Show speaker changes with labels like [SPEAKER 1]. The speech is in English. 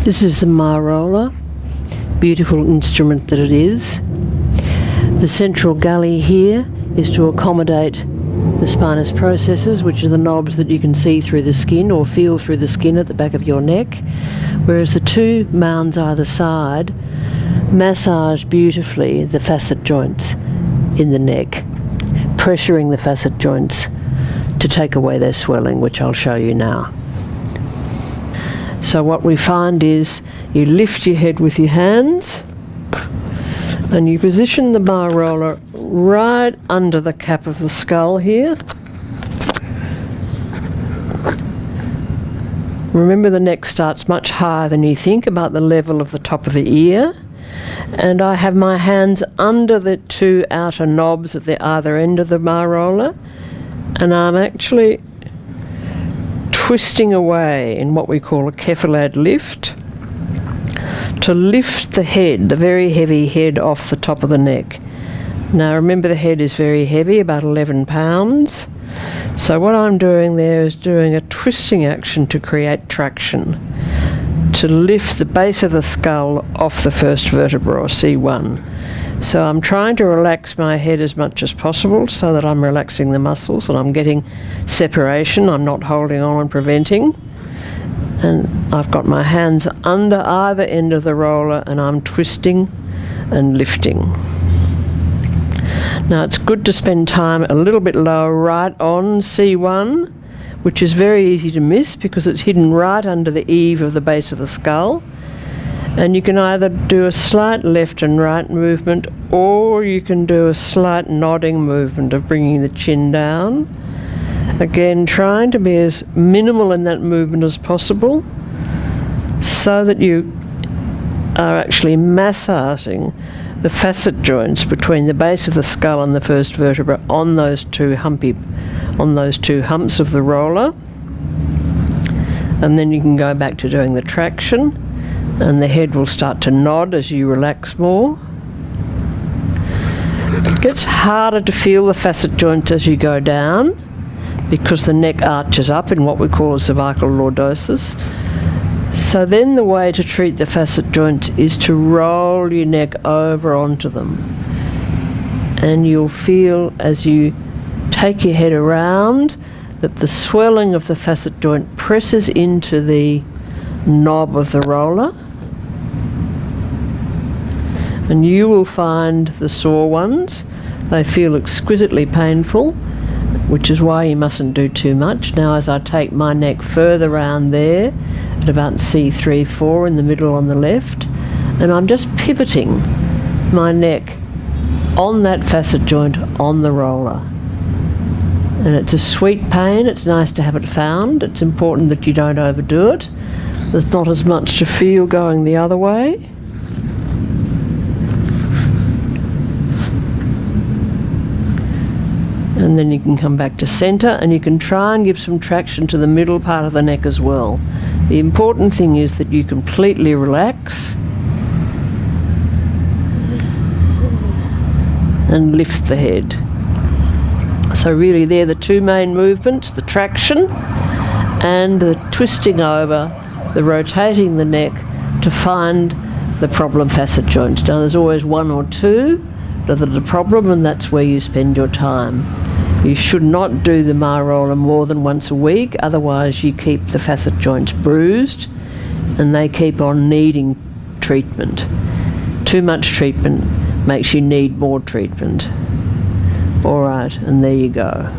[SPEAKER 1] This is the MaRoller, beautiful instrument that it is. The central galley here is to accommodate the spinous processes, which are the knobs that you can see through the skin or feel through the skin at the back of your neck, whereas the two mounds either side massage beautifully the facet joints in the neck, pressuring the facet joints to take away their swelling, which I'll show you now. So what we find is you lift your head with your hands and you position the MaRoller right under the cap of the skull here. Remember, the neck starts much higher than you think, about the level of the top of the ear. And I have my hands under the two outer knobs at the either end of the MaRoller, and I'm actually twisting away in what we call a Cephalad Lift to lift the head, the very heavy head, off the top of the neck. Now remember, the head is very heavy, about 11 pounds. So what I'm doing there is doing a twisting action to create traction, to lift the base of the skull off the first vertebra, or C1. So I'm trying to relax my head as much as possible so that I'm relaxing the muscles and I'm getting separation. I'm not holding on and preventing. And I've got my hands under either end of the roller and I'm twisting and lifting. Now it's good to spend time a little bit lower, right on C1, which is very easy to miss because it's hidden right under the eave of the base of the skull. And you can either do a slight left and right movement, or you can do a slight nodding movement of bringing the chin down. Again, trying to be as minimal in that movement as possible so that you are actually massaging the facet joints between the base of the skull and the first vertebra on those two humps of the roller. And then you can go back to doing the traction, and the head will start to nod as you relax more. It gets harder to feel the facet joints as you go down because the neck arches up in what we call a cervical lordosis. So then the way to treat the facet joints is to roll your neck over onto them. And you'll feel as you take your head around that the swelling of the facet joint presses into the knob of the roller. And you will find the sore ones. They feel exquisitely painful, which is why you mustn't do too much. Now as I take my neck further round there, at about C3, 4 in the middle on the left, and I'm just pivoting my neck on that facet joint on the roller. And it's a sweet pain. It's nice to have it found. It's important that you don't overdo it. There's not as much to feel going the other way. And then you can come back to centre, and you can try and give some traction to the middle part of the neck as well. The important thing is that you completely relax and lift the head. So really they're the two main movements, the traction and the twisting over, the rotating the neck to find the problem facet joints. Now there's always one or two that are the problem, and that's where you spend your time. You should not do the MaRoller more than once a week, otherwise you keep the facet joints bruised and they keep on needing treatment. Too much treatment makes you need more treatment. All right, and there you go.